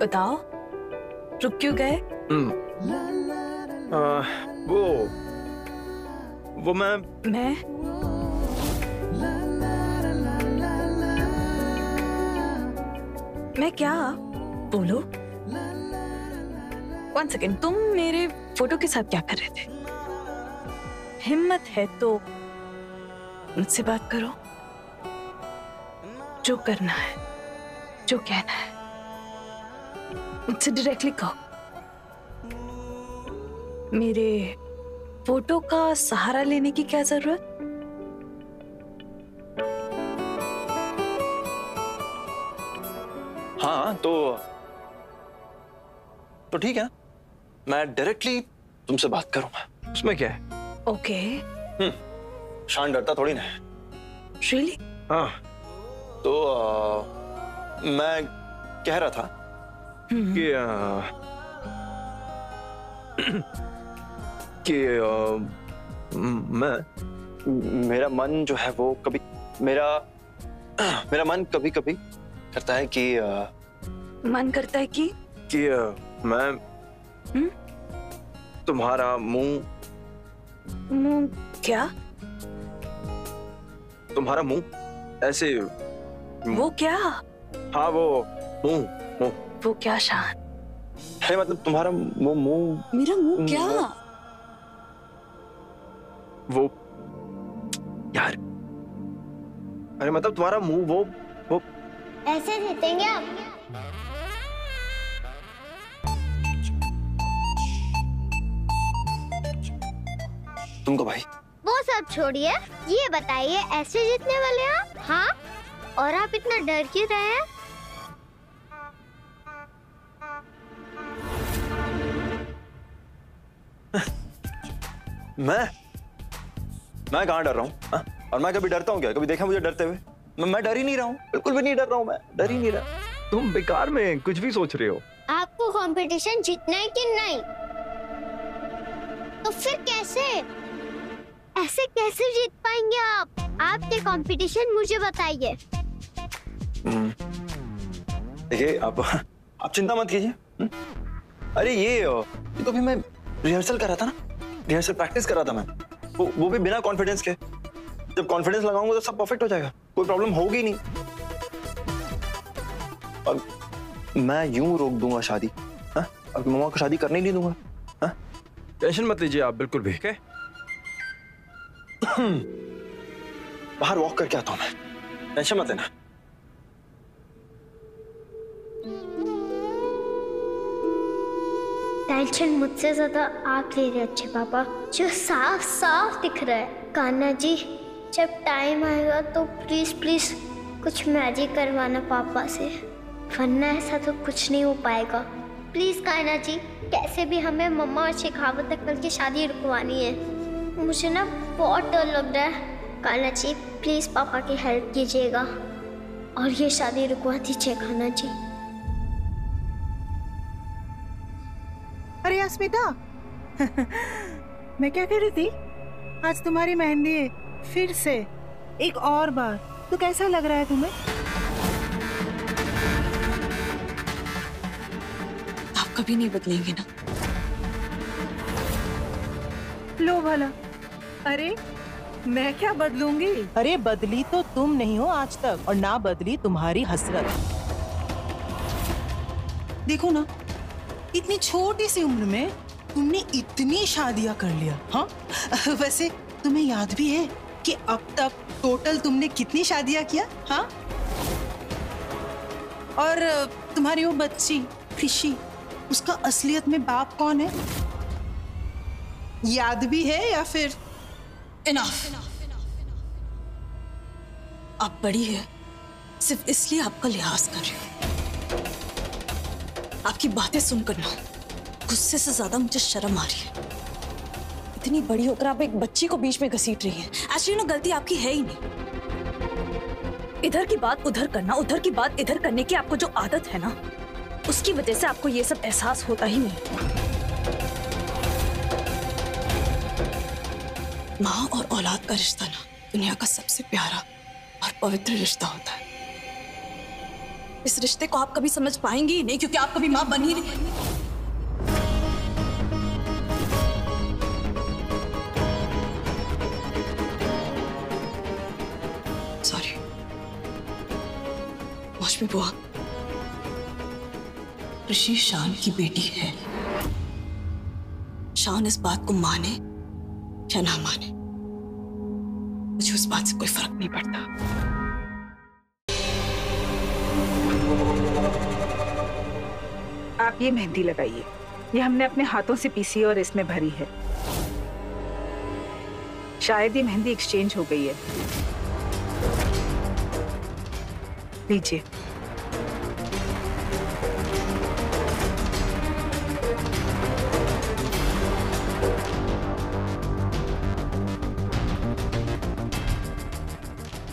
बताओ, रुक क्यों गए? वो मैं क्या? बोलो। 1 सेकेंड, तुम मेरे फोटो के साथ क्या कर रहे थे? हिम्मत है तो मुझसे बात करो। जो करना है, जो कहना है, मुझसे डायरेक्टली कहो। मेरे फोटो का सहारा लेने की क्या जरूरत? हाँ, तो ठीक है, मैं डायरेक्टली तुमसे बात करूंगा, उसमें क्या है? ओके। शान डरता थोड़ी ना है। Really? हाँ, तो मैं कह रहा था कि मेरा मन जो है वो मेरा मन कभी कभी करता है कि मन करता है कि मैं तुम्हारा मुंह क्या? तुम्हारा मुंह ऐसे। वो क्या? हाँ, वो मुंह। वो क्या शान? है मतलब तुम्हारा मुंह। मेरा मुंह क्या? वो यार, अरे मतलब तुम्हारा मुंह वो ऐसे जीतेंगे आप। तुमको भाई वो सब छोड़िए, ये बताइए ऐसे जीतने वाले आप? हाँ, और आप इतना डर क्यों रहे हैं? मैं कहाँ डर रहा हूँ? और मैं कभी डरता हूँ क्या? कभी देखा मुझे डरते हुए? मैं डर ही नहीं रहा हूँ, बिल्कुल भी नहीं डर रहा हूँ, मैं डर ही नहीं रहा। तुम बेकार में कुछ भी सोच रहे हो। आपको कंपटीशन जीतना है कि नहीं? तो फिर कैसे? ऐसे कैसे जीत पाएंगे आप? आपके कंपटीशन मुझे बताइए। देखिए, आप चिंता मत कीजिए। अरे ये तो भी मैं रिहर्सल कर रहा था ना, रिहर्सल प्रैक्टिस कर रहा था मैं, वो भी बिना कॉन्फिडेंस के। जब कॉन्फिडेंस लगाऊंगा तो सब परफेक्ट हो जाएगा, कोई प्रॉब्लम होगी नहीं। और मैं यूं रोक दूंगा शादी, अब मम्मा को शादी करने ही नहीं दूंगा। टेंशन मत लीजिए आप बिल्कुल भी। okay? बाहर वॉक करके आता हूं मैं, टेंशन मत लेना। टेंशन मुझसे ज्यादा आप ले रहे अच्छे पापा, जो साफ साफ दिख रहा है। कान्हा जी, जब टाइम आएगा तो प्लीज प्लीज कुछ मैजिक करवाना पापा से, वरना ऐसा तो कुछ नहीं हो पाएगा। प्लीज कान्हा जी, कैसे भी हमें मम्मा और शेखावत अक्कल की शादी रुकवानी है। मुझे ना बहुत डर लग रहा है। कान्हा जी प्लीज पापा की हेल्प कीजिएगा और ये शादी रुकवा दीजिए कान्हा जी। अरे अस्मिता, मैं क्या कह रही थी, आज तुम्हारी मेहंदी है फिर से एक और बार, तो कैसा लग रहा है तुम्हें? आप कभी नहीं बदलेंगे ना? लो भला। अरे मैं क्या बदलूंगी? अरे बदली तो तुम नहीं हो आज तक, और ना बदली तुम्हारी हसरत। देखो ना, इतनी छोटी सी उम्र में तुमने इतनी शादियां कर लिया। हाँ, वैसे तुम्हें याद भी है कि अब तक टोटल तुमने कितनी शादियां किया? हाँ, और तुम्हारी वो बच्ची खुशी, उसका असलियत में बाप कौन है? याद भी है या फिर? इनफ। आप बड़ी है, सिर्फ इसलिए आपका लिहाज कर रही हूं। आपकी बातें सुनकर ना गुस्से से ज्यादा मुझे शर्म आ रही है। इतनी बड़ी होकर आप एक बच्ची को बीच में घसीट रही हैं। एक्चुअली ना गलती आपकी है ही नहीं। इधर की बात उधर करना, उधर की बात इधर करने की आपको जो आदत है ना, उसकी वजह से आपको ये सब एहसास होता ही नहीं। माँ और औलाद का रिश्ता ना दुनिया का सबसे प्यारा और पवित्र रिश्ता होता है। इस रिश्ते को आप कभी समझ पाएंगी ही नहीं, क्योंकि आप कभी माँ बन ही नहीं। सॉरी मौसमी बुआ, ऋषि शान की बेटी है। शान इस बात को माने या ना माने, मुझे उस बात से कोई फर्क नहीं पड़ता। आप ये मेहंदी लगाइए, ये हमने अपने हाथों से पीसी और इसमें भरी है। शायद ये मेहंदी एक्सचेंज हो गई है। लीजिए।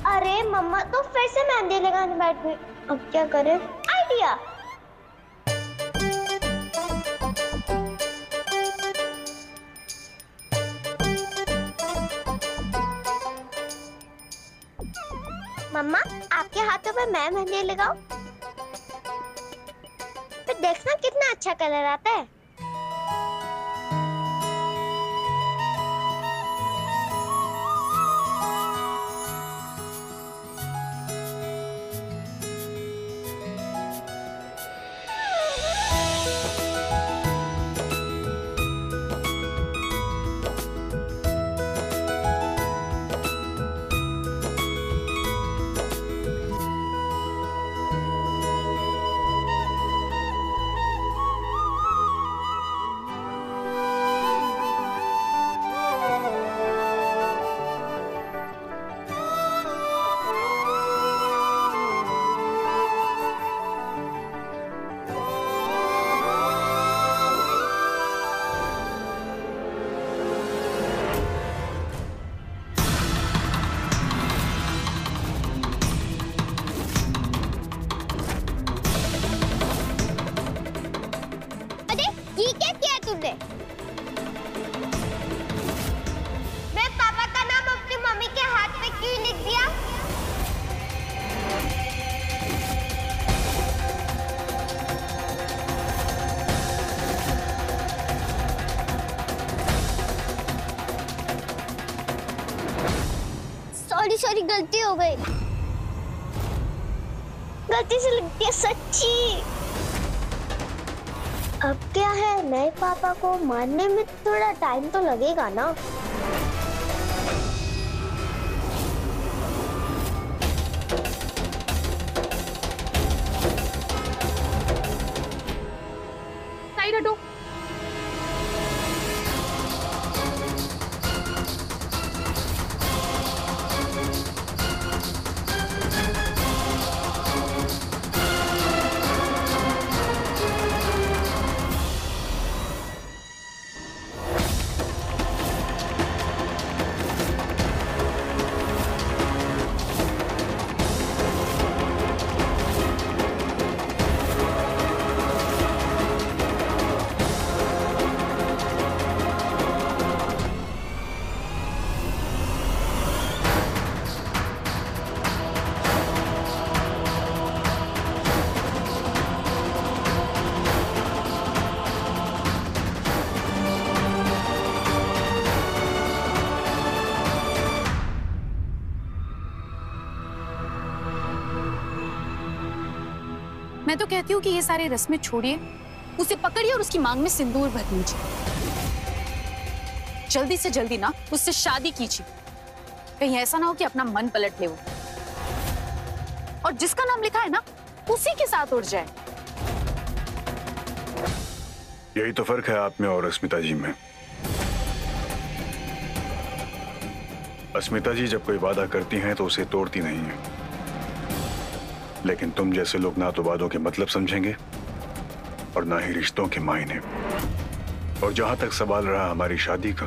अरे मम्मा तो फिर से मेहंदी लगाने बैठ गई। अब क्या करें? आइडिया। मम्मा आपके हाथों पे मैं मेहंदी लगाऊं? फिर देखना कितना अच्छा कलर आता है। मैं पापा का नाम अपनी मम्मी के हाथ पे क्यों लिख दिया? सॉरी गलती हो गई। गलती से लिख दिया सच्ची। अब क्या है, नए पापा को मानने में थोड़ा टाइम तो लगेगा ना। साइड हटो। मैं तो कहती हूँ कि ये सारे रस्में छोड़िए, उसे पकड़िए और उसकी मांग में सिंदूर भर लीजिए। जल्दी से जल्दी ना उससे शादी कीजिए, कहीं ऐसा ना हो कि अपना मन पलट ले वो, और जिसका नाम लिखा है ना उसी के साथ उड़ जाए। यही तो फर्क है आप में और अस्मिता जी में। अस्मिता जी जब कोई वादा करती हैं तो उसे तोड़ती नहीं है, लेकिन तुम जैसे लोग ना तो वादों के मतलब समझेंगे और ना ही रिश्तों के मायने। और जहां तक सवाल रहा हमारी शादी का,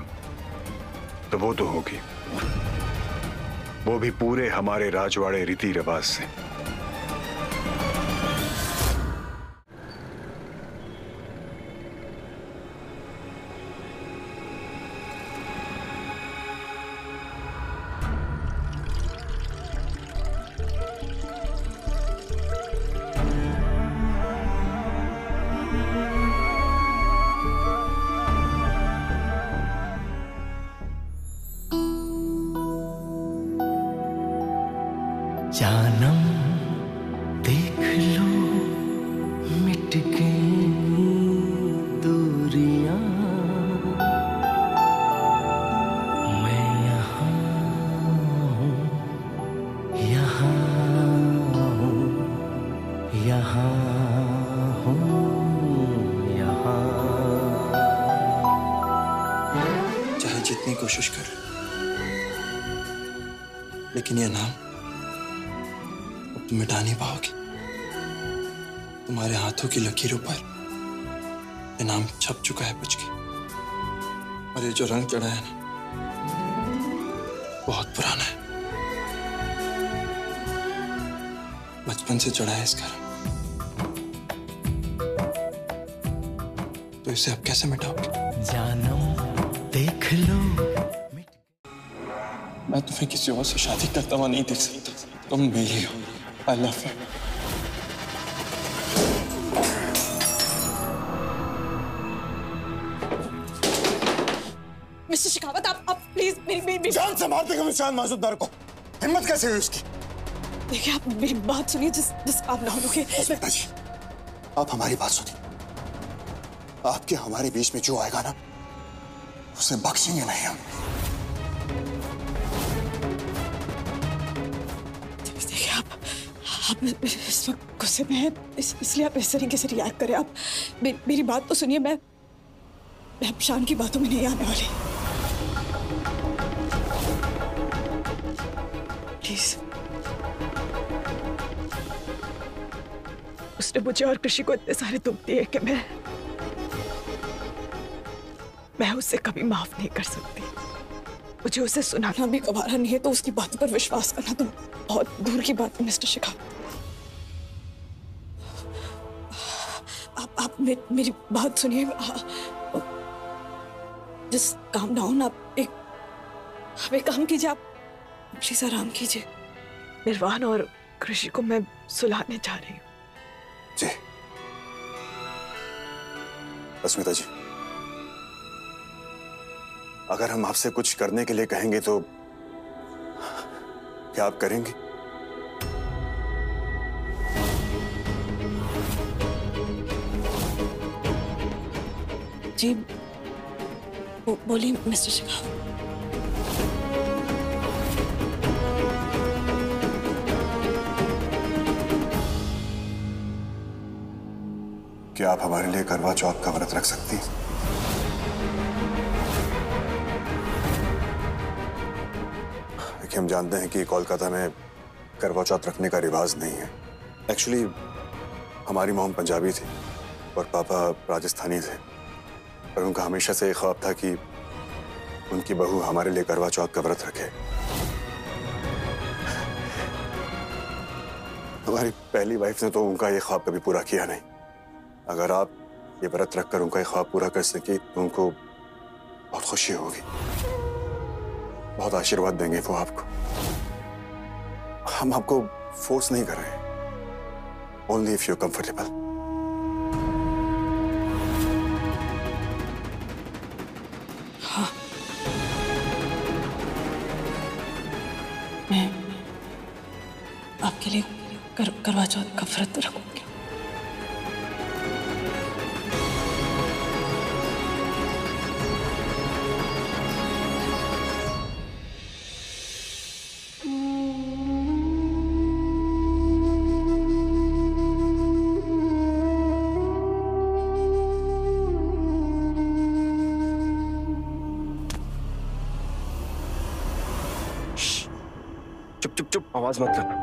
तो वो तो होगी, वो भी पूरे हमारे राजवाड़े रीति रिवाज से। जानम देख लो मिट गई दूरियां, मैं यहाँ हूँ, यहाँ हूँ, यहाँ हूँ, यहाँ। चाहे जितनी कोशिश कर, लेकिन ये नाम अब तुम मिटा नहीं पाओगे। तुम्हारे हाथों की लकीरों पर ये नाम छप चुका है बच के। और ये जो रंग चढ़ा है ना, बहुत पुराना है। बचपन से चढ़ा है इसका रंग। तो इसे अब कैसे मिटाओगे? जानम देख लो। मैं तुम्हें किसी और से शादी करता हुआ नहीं देख सकता। तुम मेरी हो। I love you. Mister Shekhawat, आप प्लीज मेरी जान से मारते हो चांद मासूमदार को। हिम्मत कैसे हुई उसकी? देखिए, आप मेरी बात सुनिए। जिस आप ना होगे। जी, आप हमारी बात सुनिए। आपके हमारे बीच में जो आएगा ना, उसे बख्शेंगे नहीं हम। देखिए, आप इस वक्त गुस्से में हैं, इसलिए आप इस तरीके से रिएक्ट करें। आप मेरी बात तो सुनिए। मैं शान की बातों में नहीं आने वाली। प्लीज। उसने मुझे और कृषि को इतने सारे दुख दिए कि मैं उससे कभी माफ नहीं कर सकती। मुझे उसे सुनाना भी गवारा नहीं है, तो उसकी बातों पर विश्वास करना तो बहुत दूर की बात है मिस्टर शेखावत। आप मेरी बात सुनिए। Just calm down. आप एक काम कीजिए। आप प्लीज आराम कीजिए। निर्वाण और कृषि को मैं सुलाने जा रही हूँ। जी अस्मिता जी, अगर हम आपसे कुछ करने के लिए कहेंगे तो क्या आप करेंगे? जी बोलिए मिस्टर शेखावत। क्या आप हमारे लिए करवा चौथ का व्रत रख सकती हैं? देखिए, हम जानते हैं कि कोलकाता में करवा चौथ रखने का रिवाज नहीं है। एक्चुअली हमारी मॉम पंजाबी थी और पापा राजस्थानी थे, पर उनका हमेशा से एक ख्वाब था कि उनकी बहू हमारे लिए करवा चौथ का व्रत रखे। हमारी पहली वाइफ ने तो उनका ये ख्वाब कभी पूरा किया नहीं। अगर आप ये व्रत रखकर उनका ये ख्वाब पूरा कर सके तो उनको बहुत खुशी होगी, बहुत आशीर्वाद देंगे वो आपको। हम आपको फोर्स नहीं कर रहे, ओनली इफ यू कंफर्टेबल। हाँ, मैं आपके लिए करवा चौथ का व्रत रखूंगी। चुप चुप चुप, आवाज मत करना।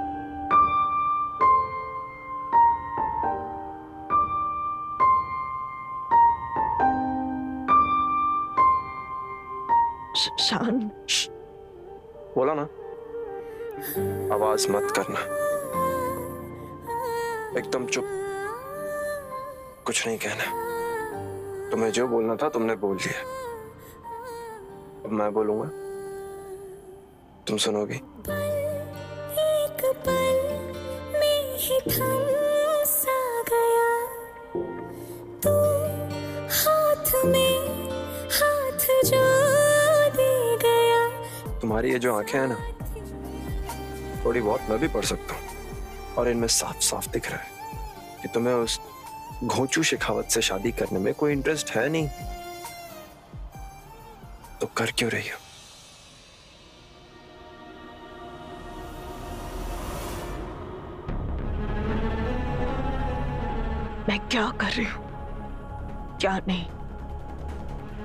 शान, बोला ना, आवाज मत करना। एकदम चुप, कुछ नहीं कहना। तुम्हें जो बोलना था तुमने बोल दिया। अब मैं बोलूंगा, तुम सुनोगी? एक पल में ही थम सा गया, तू हाथ में हाथ जो दे गया। तुम्हारी ये जो आंखें हैं ना, थोड़ी बहुत मैं भी पढ़ सकता हूँ, और इनमें साफ साफ दिख रहा है कि तुम्हें उस घोंचू शेखावत से शादी करने में कोई इंटरेस्ट है नहीं। तो कर क्यों रही हो? मैं क्या कर रही हूँ क्या नहीं,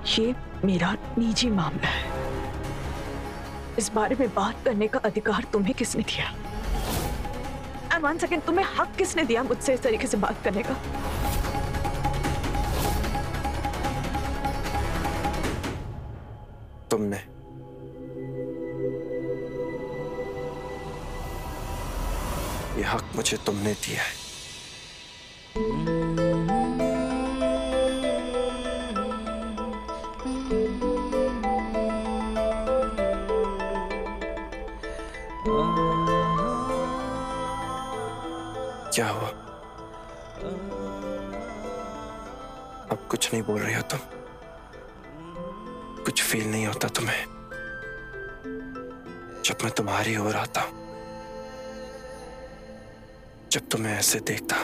ये मेरा निजी मामला है। इस बारे में बात करने का अधिकार तुम्हें किसने दिया? एंड वन सेकेंड, तुम्हें हक किसने दिया मुझसे इस तरीके से बात करने का? तुमने। ये हक मुझे तुमने दिया है। क्या हुआ? अब कुछ नहीं बोल रही हो तुम? कुछ फील नहीं होता तुम्हें जब मैं तुम्हारी ओर आता हूं, जब तुम्हें ऐसे देखता,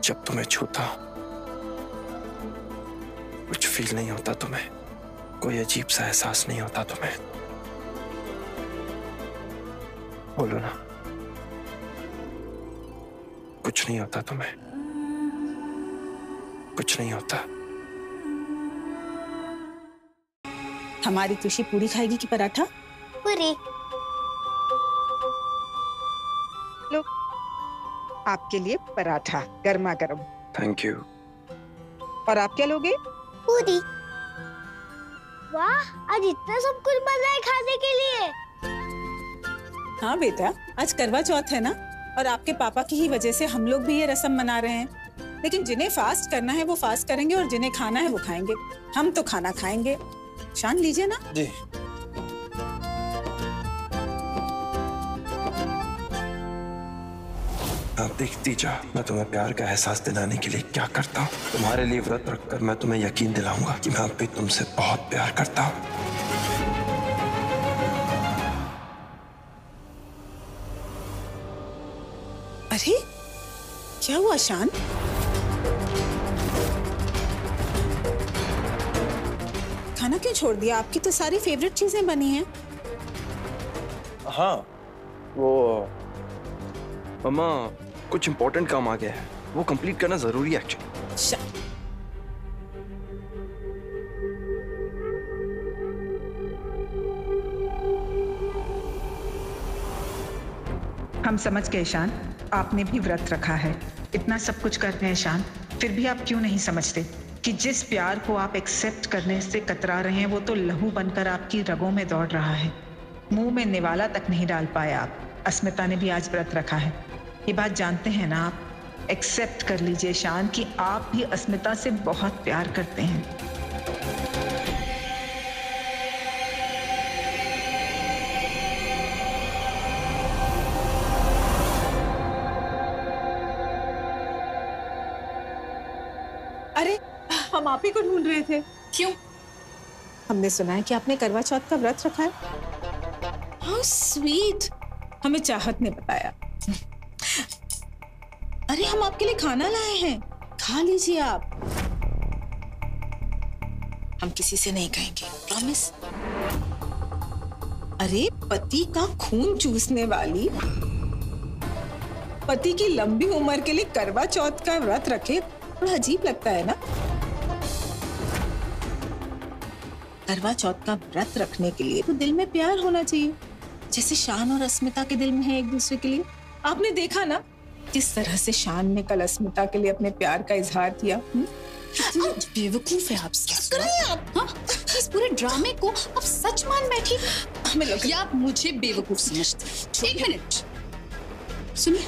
जब तुम्हें छूता? कुछ फील नहीं होता तुम्हें? कोई अजीब सा एहसास नहीं होता तुम्हें? बोलो ना, कुछ नहीं होता तुम्हें? कुछ नहीं होता? हमारी तुशी पूरी खाएगी कि पराठा? पूरी। लो, आपके लिए पराठा गर्मा गर्म। Thank you. और आप क्या लोगे? पूरी। वाह, आज इतना सब कुछ बना है खाने के लिए। हाँ बेटा, आज करवा चौथ है ना, और आपके पापा की ही वजह से हम लोग भी ये रस्म मना रहे हैं। लेकिन जिन्हें फास्ट करना है वो फास्ट करेंगे और जिन्हें खाना है वो खाएंगे। हम तो खाना खाएंगे। शान लीजिए ना। जी। आप देखती जा, मैं तुम्हें प्यार का एहसास दिलाने के लिए क्या करता हूँ। तुम्हारे लिए व्रत रखकर मैं तुम्हें यकीन दिलाऊंगा कि मैं अब भी तुमसे बहुत प्यार करता हूँ। अरे क्या हुआ शान? खाना क्यों छोड़ दिया? आपकी तो सारी फेवरेट चीजें बनी हैं। हाँ, वो मम्मा कुछ इम्पोर्टेंट काम आ गया है, वो कंप्लीट करना जरूरी है एक्चुअली। हम समझ गए शान, आपने भी व्रत रखा है। इतना सब कुछ करते हैं शान, फिर भी आप क्यों नहीं समझते कि जिस प्यार को आप एक्सेप्ट करने से कतरा रहे हैं वो तो लहू बनकर आपकी रगों में दौड़ रहा है। मुंह में निवाला तक नहीं डाल पाए आप। अस्मिता ने भी आज व्रत रखा है, ये बात जानते हैं ना आप। एक्सेप्ट कर लीजिए शान कि आप भी अस्मिता से बहुत प्यार करते हैं। अरे हम आप ही को ढूंढ रहे थे। क्यों? हमने सुना है कि आपने करवा चौथ का व्रत रखा है। How sweet. हमें चाहत ने बताया। अरे हम आपके लिए खाना लाए हैं, खा लीजिए आप। हम किसी से नहीं कहेंगे, प्रॉमिस। अरे पति का खून चूसने वाली पति की लंबी उम्र के लिए करवा चौथ का व्रत रखे, थोड़ा अजीब लगता है ना। करवा चौथ का व्रत रखने के लिए तो दिल में प्यार होना चाहिए, जैसे शान और अस्मिता के दिल में है एक दूसरे के लिए। आपने देखा ना किस तरह से शान ने कल अस्मिता के लिए अपने प्यार का इजहार किया। कितनी बेवकूफ है आप। क्या कर रही हैं आप? हाँ? इस पूरे ड्रामे को आप सच मान बैठी। हमें लग या आप मुझे बेवकूफ समझते? एक मिनट सुनिए।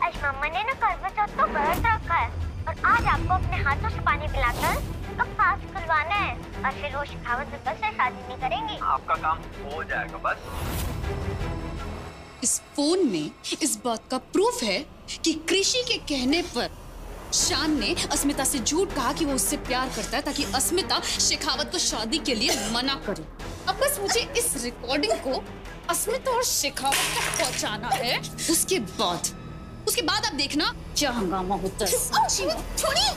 आज मम्मा ने ना करवा चौथ का व्रत रखा है और आज आपको अपने हाथों से पानी पिलाकर उसका फास्ट खुलवाना है और फिर वो शेखावत से शादी नहीं करेंगी। आपका काम हो जाएगा बस। इस फोन में इस बात का प्रूफ है कि कृषि के कहने पर शान ने अस्मिता से झूठ कहा कि वो उससे प्यार करता है ताकि अस्मिता शेखावत को शादी के लिए मना करे। अब बस मुझे इस रिकॉर्डिंग को अस्मिता और शेखावत तक पहुंचाना है। उसके बाद आप देखना क्या हंगामा होता है। छोड़िए।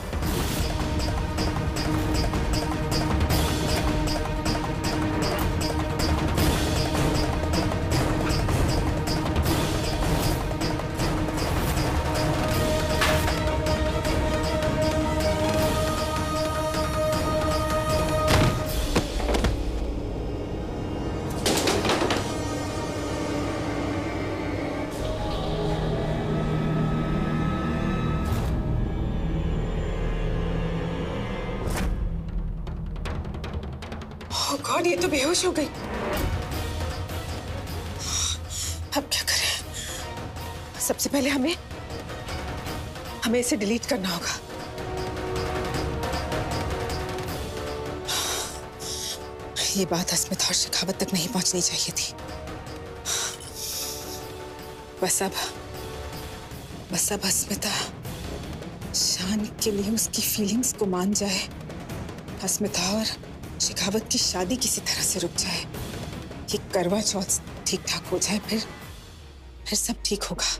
गॉड, ये तो बेहोश हो गई। अब क्या करें? सबसे पहले हमें इसे डिलीट करना होगा। ये बात अस्मिता और शेखावत तक नहीं पहुंचनी चाहिए थी। बस अब अस्मिता शान के लिए उसकी फीलिंग्स को मान जाए, अस्मिता और शेखावत की शादी किसी तरह से रुक जाए, ये करवा चौथ ठीक ठाक हो जाए, फिर सब ठीक होगा।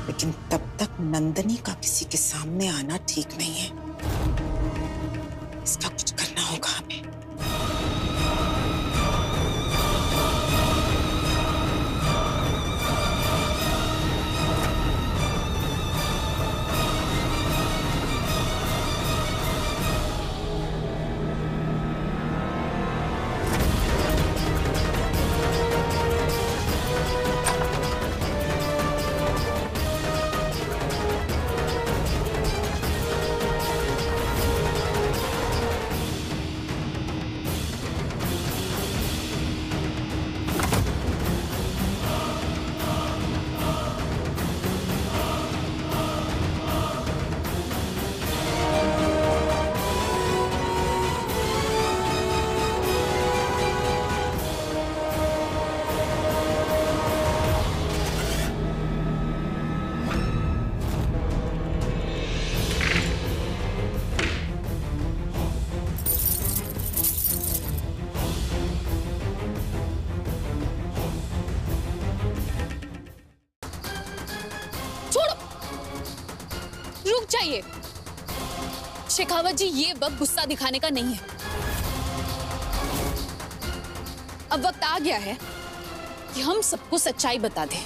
लेकिन तब तक नंदनी का किसी के सामने आना ठीक नहीं है। इसका कुछ करना होगा हमें। चाहिए शेखावत जी, ये वक्त गुस्सा दिखाने का नहीं है। अब वक्त आ गया है कि हम सबको सच्चाई बता दें।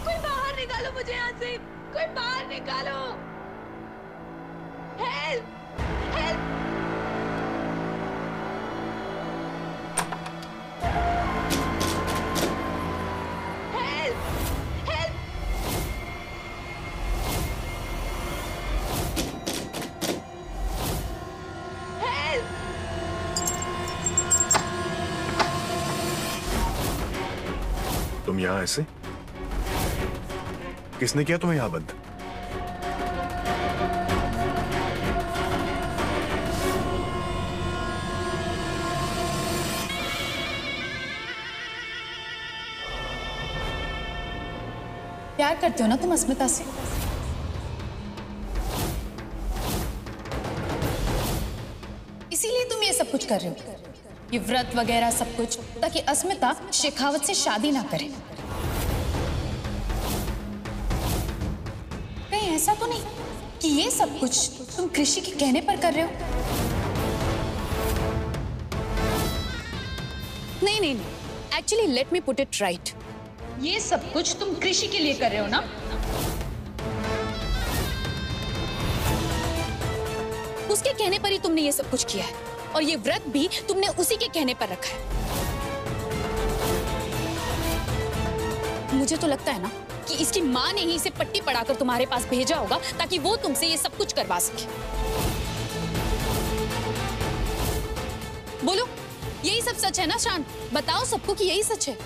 कोई बाहर निकालो मुझे यहाँ से, कोई बाहर निकालो। Help, help. तुम यहाँ ऐसे? किसने किया तुम्हें यहाँ बंद? प्यार करते हो ना तुम अस्मिता से? इसीलिए तुम ये सब कुछ कर रहे हो, ये व्रत वगैरह सब कुछ, ताकि अस्मिता शेखावत से शादी ना करे। कहीं ऐसा तो नहीं कि ये सब कुछ तुम कृषि के कहने पर कर रहे हो? नहीं नहीं नहीं, actually let me put it right, ये सब कुछ तुम कृषि के लिए कर रहे हो ना? उसके कहने पर ही तुमने ये सब कुछ किया है, और ये व्रत भी तुमने उसी के कहने पर रखा है। मुझे तो लगता है ना कि इसकी माँ ने ही इसे पट्टी पढ़ाकर तुम्हारे पास भेजा होगा ताकि वो तुमसे ये सब कुछ करवा सके। बोलो, यही सब सच है ना शान? बताओ सबको कि यही सच है।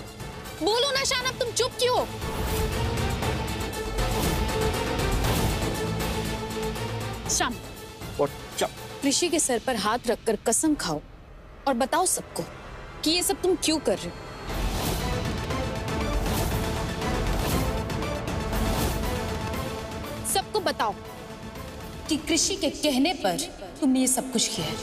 बोलो ना शान, अब तुम चुप क्यों? शान, कृषि के सर पर हाथ रखकर कसम खाओ और बताओ सबको कि ये सब तुम क्यों कर रहे हो। सबको बताओ कि कृषि के कहने पर तुमने ये सब कुछ किया है।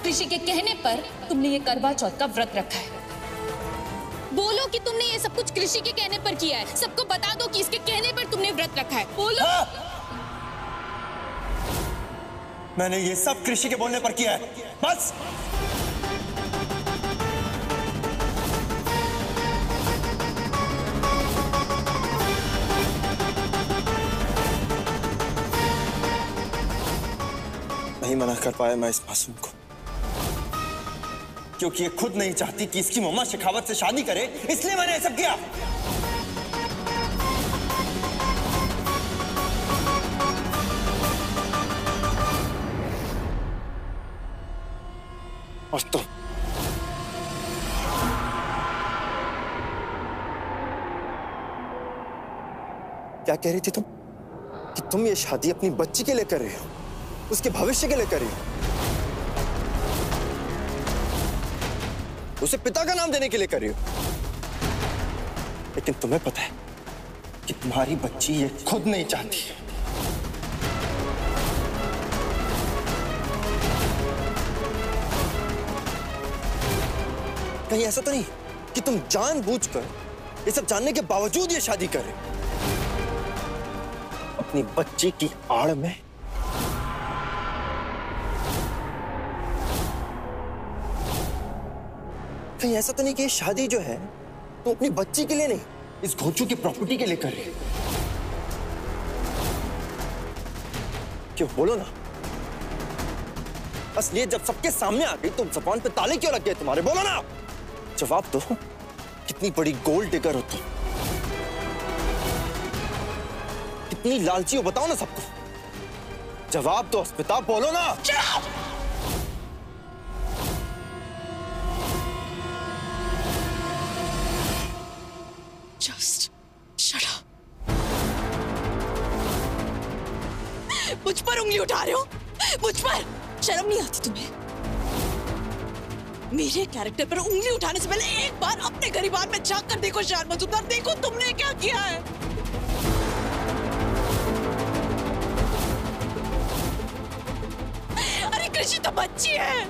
कृषि के कहने पर तुमने ये करवा चौथ का व्रत रखा है। बोलो कि तुमने ये सब कुछ कृषि के कहने पर किया है। सबको बता दो कि इसके कहने पर तुमने व्रत रखा है। बोलो। मैंने ये सब कृषि के बोलने पर किया है, बस। नहीं मना कर पाया मैं इस मासूम को, क्योंकि ये खुद नहीं चाहती कि इसकी मम्मा शेखावत से शादी करे, इसलिए मैंने ये सब किया। और तुम क्या कह रही थी तुम? कि तुम ये शादी अपनी बच्ची के लिए कर रही हो, उसके भविष्य के लिए कर रही हो, उसे पिता का नाम देने के लिए कर रही हो। लेकिन तुम्हें पता है कि तुम्हारी बच्ची ये खुद नहीं चाहती है। कहीं ऐसा तो नहीं कि तुम जानबूझकर ये सब जानने के बावजूद ये शादी कर रहे हो, अपनी बच्ची की आड़ में? कहीं ऐसा तो नहीं कि ये शादी जो है तुम अपनी बच्ची के लिए नहीं, इस घोंचू की प्रॉपर्टी के लिए कर रही हो? क्यों, बोलो ना। असलियत जब सबके सामने आ गई तो ज़बान पे ताले क्यों लग गए तुम्हारे? बोलो ना, जवाब दो। कितनी बड़ी गोल्ड डिगर हो तुम, कितनी लालची हो, बताओ ना सबको। जवाब दो अस्मिता, बोलो ना। Just shut up. मुझ पर उंगली उठा रहे हो? मुझ पर शर्म नहीं आती तुम्हें? मेरे कैरेक्टर पर उंगली उठाने से पहले एक बार अपने गरीबान में झांक कर देखो शान मजूमदार, देखो तुमने क्या किया है। अरे कृषि तो बच्ची है,